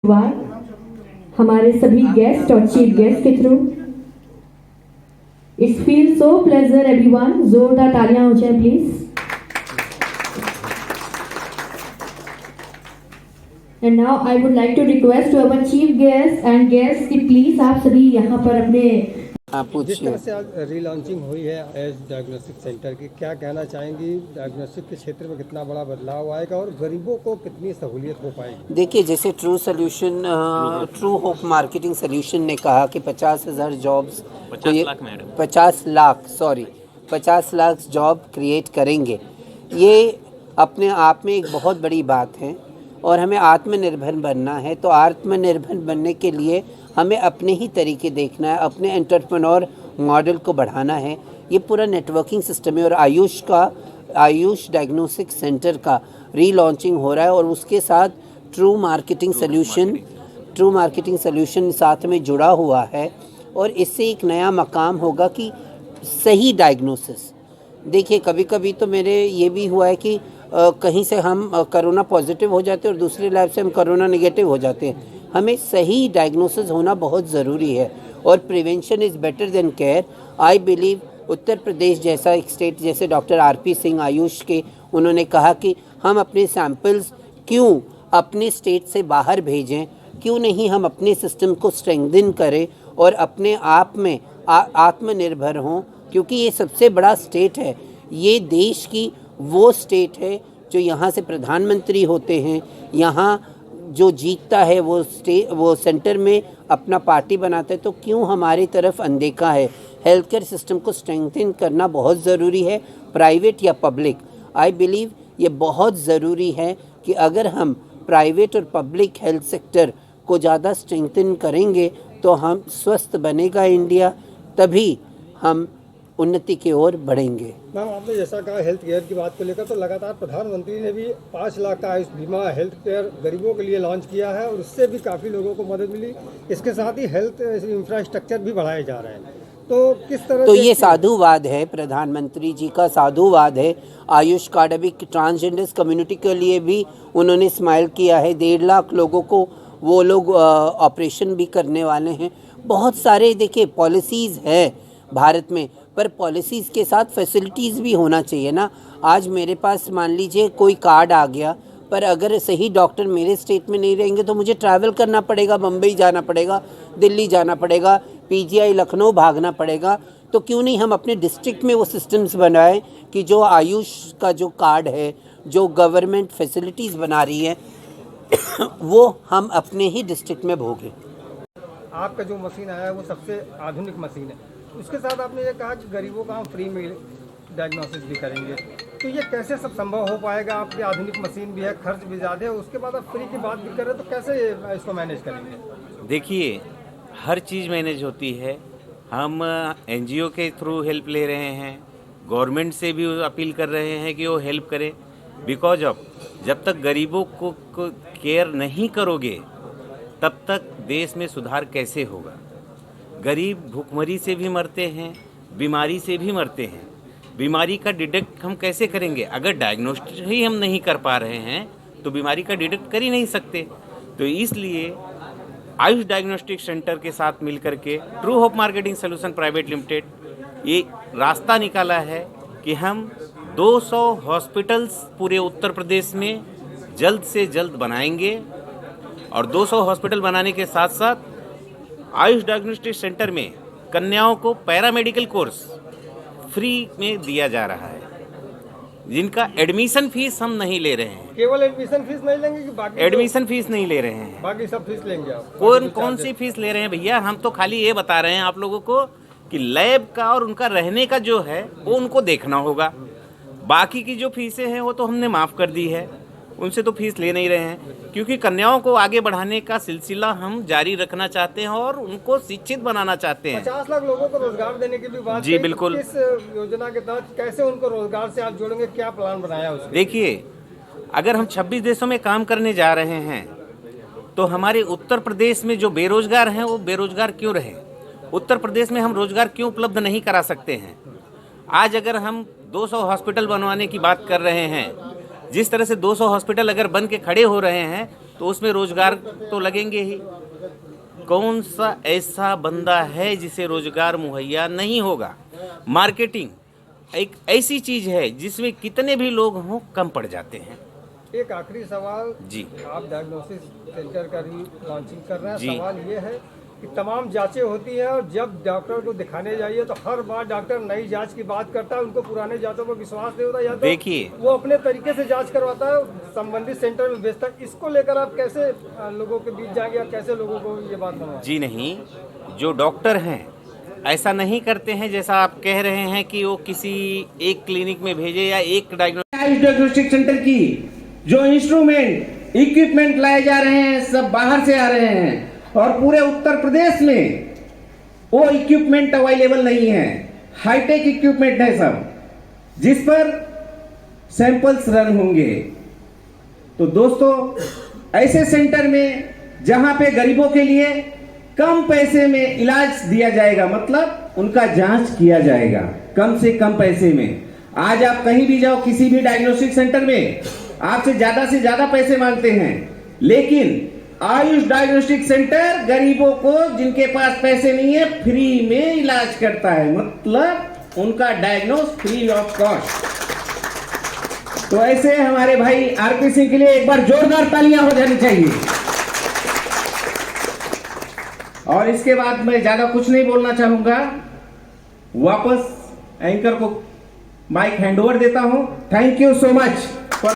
हमारे सभी गेस्ट और चीफ गेस्ट के through it's feel so pleasure everyone, जोरदार तालियां हो जाए please. And now I would like to request to our chief guest and guest कि प्लीज आप सभी यहाँ पर अपने जिस तरह से आज रीलॉन्चिंग हुई है एज डायग्नोस्टिक सेंटर की, क्या कहना चाहेंगी? डायग्नोस्टिक के क्षेत्र में कितना बड़ा बदलाव आएगा और गरीबों को कितनी सहूलियत हो पाएगी? देखिए, जैसे ट्रू होप मार्केटिंग सोल्यूशन ने कहा कि 50,000 जॉब्स 50 लाख जॉब क्रिएट करेंगे। ये अपने आप में एक बहुत बड़ी बात है और हमें आत्मनिर्भर बनना है। तो आत्मनिर्भर बनने के लिए हमें अपने ही तरीके देखना है, अपने एंटरप्रेन्योर मॉडल को बढ़ाना है। ये पूरा नेटवर्किंग सिस्टम है और आयुष डायग्नोस्टिक सेंटर का रीलॉन्चिंग हो रहा है और उसके साथ ट्रू मार्केटिंग सोल्यूशन साथ में जुड़ा हुआ है और इससे एक नया मकाम होगा कि सही डायग्नोसिस। देखिए, कभी कभी तो मेरे ये भी हुआ है कि कहीं से हम कोरोना पॉजिटिव हो जाते हैं और दूसरे लैब से हम कोरोना नेगेटिव हो जाते हैं। हमें सही डायग्नोसिस होना बहुत ज़रूरी है और prevention is better than care. I believe Uttar Pradesh जैसा एक स्टेट, जैसे डॉक्टर आरपी सिंह आयुष के, उन्होंने कहा कि हम अपने सैंपल्स क्यों अपने स्टेट से बाहर भेजें, क्यों नहीं हम अपने सिस्टम को स्ट्रेंथन करें और अपने आप में आत्मनिर्भर हों, क्योंकि ये सबसे बड़ा स्टेट है। ये देश की वो स्टेट है जो यहाँ से प्रधानमंत्री होते हैं, यहाँ जो जीतता है वो सेंटर में अपना पार्टी बनाता है। तो क्यों हमारी तरफ अनदेखा है? हेल्थ केयर सिस्टम को स्ट्रेंथन करना बहुत ज़रूरी है, प्राइवेट या पब्लिक। आई बिलीव ये बहुत ज़रूरी है कि अगर हम प्राइवेट और पब्लिक हेल्थ सेक्टर को ज़्यादा स्ट्रेंथन करेंगे तो हम स्वस्थ बनेगा इंडिया, तभी हम उन्नति की ओर बढ़ेंगे। मैम, आपने जैसा कहा हेल्थ केयर की बात को लेकर, तो लगातार प्रधानमंत्री ने भी 5 लाख का आयुष बीमा हेल्थ केयर गरीबों के लिए लॉन्च किया है और उससे भी काफ़ी लोगों को मदद मिली। इसके साथ ही हेल्थ इंफ्रास्ट्रक्चर भी बढ़ाए जा रहे हैं। तो किस तरह तो ये साधुवाद है, प्रधानमंत्री जी का साधुवाद है। आयुष कार्ड अभी ट्रांसजेंडर्स कम्युनिटी के लिए भी उन्होंने स्माइल किया है। 1.5 लाख लोगों को वो लोग ऑपरेशन भी करने वाले हैं। बहुत सारे देखिए पॉलिसीज़ हैं भारत में, पर पॉलिसीज़ के साथ फैसिलिटीज़ भी होना चाहिए ना। आज मेरे पास मान लीजिए कोई कार्ड आ गया, पर अगर सही डॉक्टर मेरे स्टेट में नहीं रहेंगे तो मुझे ट्रैवल करना पड़ेगा, बम्बई जाना पड़ेगा, दिल्ली जाना पड़ेगा, पीजीआई लखनऊ भागना पड़ेगा। तो क्यों नहीं हम अपने डिस्ट्रिक्ट में वो सिस्टम्स बनाएं कि जो आयुष का जो कार्ड है, जो गवर्नमेंट फैसिलिटीज़ बना रही है वो हम अपने ही डिस्ट्रिक्ट में भोगें। आपका जो मशीन आया है वो सबसे आधुनिक मशीन है। उसके साथ आपने ये कहा कि गरीबों का हम फ्री में डायग्नोसिस भी करेंगे, तो ये कैसे सब संभव हो पाएगा? आपकी आधुनिक मशीन भी है, खर्च भी ज़्यादा है, उसके बाद आप फ्री की बात भी कर रहे हैं, तो कैसे इसको मैनेज करेंगे? देखिए, हर चीज़ मैनेज होती है। हम एनजीओ के थ्रू हेल्प ले रहे हैं, गवर्नमेंट से भी अपील कर रहे हैं कि वो हेल्प करे। बिकॉज ऑफ जब तक गरीबों को केयर नहीं करोगे तब तक देश में सुधार कैसे होगा? गरीब भूखमरी से भी मरते हैं, बीमारी से भी मरते हैं। बीमारी का डिटेक्ट हम कैसे करेंगे? अगर डायग्नोस्टिक ही हम नहीं कर पा रहे हैं तो बीमारी का डिटेक्ट कर ही नहीं सकते। तो इसलिए आयुष डायग्नोस्टिक सेंटर के साथ मिलकर के true hope marketing solution private limited ये रास्ता निकाला है कि हम 200 हॉस्पिटल्स पूरे उत्तर प्रदेश में जल्द से जल्द बनाएंगे और 200 हॉस्पिटल बनाने के साथ साथ आयुष डायग्नोस्टिक सेंटर में कन्याओं को पैरामेडिकल कोर्स फ्री में दिया जा रहा है, जिनका एडमिशन फीस हम नहीं ले रहे हैं। केवल एडमिशन फीस नहीं लेंगे कि बाकी? एडमिशन फीस नहीं ले रहे हैं, बाकी सब फीस लेंगे आप? कौन सी फीस ले रहे हैं भैया? हम तो खाली ये बता रहे हैं आप लोगों को कि लैब का और उनका रहने का जो है वो उनको देखना होगा। बाकी की जो फीसें हैं वो तो हमने माफ़ कर दी है, उनसे तो फीस ले नहीं रहे हैं, क्योंकि कन्याओं को आगे बढ़ाने का सिलसिला हम जारी रखना चाहते हैं और उनको शिक्षित बनाना चाहते हैं। 50 लाख लोगों को रोजगार देने की भी बात जी बिल्कुल। इस योजना के तहत कैसे उनको रोजगार से आप जोड़ेंगे, क्या प्लान बनाया उसके? देखिए, अगर हम 26 देशों में काम करने जा रहे हैं तो हमारे उत्तर प्रदेश में जो बेरोजगार हैं वो बेरोजगार क्यों रहे? उत्तर प्रदेश में हम रोजगार क्यों उपलब्ध नहीं करा सकते हैं? आज अगर हम 200 हॉस्पिटल बनवाने की बात कर रहे हैं, जिस तरह से 200 हॉस्पिटल अगर बन के खड़े हो रहे हैं तो उसमें रोजगार तो लगेंगे ही। कौन सा ऐसा बंदा है जिसे रोजगार मुहैया नहीं होगा? मार्केटिंग एक ऐसी चीज है जिसमें कितने भी लोग हों कम पड़ जाते हैं। एक आखिरी सवाल जी। आप डायग्नोसिस सेंटर का भी लॉन्चिंग कर रहे हैं। जी। सवाल ये है कि तमाम जांचें होती हैं और जब डॉक्टर को दिखाने जाइए तो हर बार डॉक्टर नई जांच की बात करता है, उनको पुराने जांचों पर विश्वास नहीं होता, या तो देखिए, वो अपने तरीके से जांच करवाता है, संबंधित सेंटर में भेजता है। इसको लेकर आप कैसे लोगों के बीच जाएंगे और कैसे लोगों को ये बात मनवाएंगे? जी नहीं, जो डॉक्टर हैं ऐसा नहीं करते हैं जैसा आप कह रहे हैं कि वो किसी एक क्लिनिक में भेजे या एक डायग्नोस्टिक सेंटर की जो इंस्ट्रूमेंट इक्विपमेंट लाए जा रहे हैं सब बाहर से आ रहे हैं और पूरे उत्तर प्रदेश में वो इक्विपमेंट अवेलेबल नहीं है। हाईटेक इक्विपमेंट है सब, जिस पर सैंपल्स रन होंगे। तो दोस्तों, ऐसे सेंटर में जहां पे गरीबों के लिए कम पैसे में इलाज दिया जाएगा, मतलब उनका जांच किया जाएगा कम से कम पैसे में। आज आप कहीं भी जाओ, किसी भी डायग्नोस्टिक सेंटर में आपसे ज्यादा पैसे मांगते हैं, लेकिन आयुष डायग्नोस्टिक सेंटर गरीबों को, जिनके पास पैसे नहीं है, फ्री में इलाज करता है, मतलब उनका डायग्नोस फ्री ऑफ कॉस्ट। तो ऐसे हमारे भाई आरपी सिंह के लिए एक बार जोरदार तालियां हो जानी चाहिए। और इसके बाद मैं ज्यादा कुछ नहीं बोलना चाहूंगा, वापस एंकर को माइक हैंडओवर देता हूं। Thank you so much.